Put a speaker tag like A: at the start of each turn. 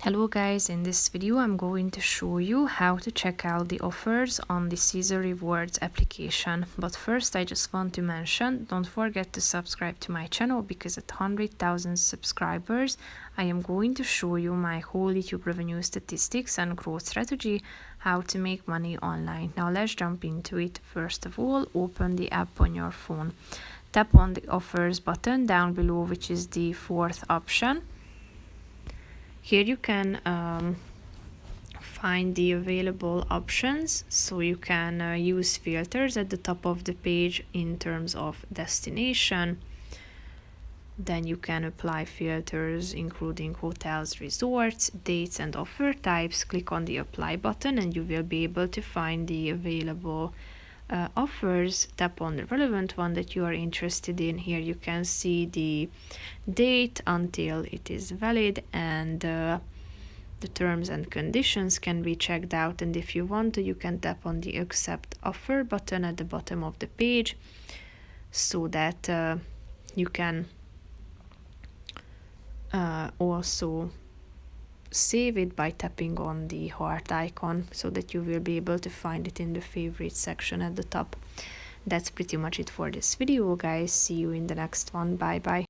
A: Hello guys, in this video I'm going to show you how to check out the offers on the Caesar Rewards application. But first I just want to mention, don't forget to subscribe to my channel because at 100,000 subscribers I am going to show you my whole YouTube revenue statistics and growth strategy, how to make money online. Now let's jump into it. First of all, open the app on your phone. Tap on the offers button down below, which is the fourth option. Here you can find the available options, so you can use filters at the top of the page in terms of destination. Then you can apply filters including hotels, resorts, dates and offer types. Click on the apply button and you will be able to find the available offers. Tap on the relevant one that you are interested in. Here you can see the date until it is valid, and the terms and conditions can be checked out. And if you want to, you can tap on the accept offer button at the bottom of the page so that you can also save it by tapping on the heart icon so that you will be able to find it in the favorite section at the top. That's pretty much it for this video, guys. See you in the next one. Bye bye.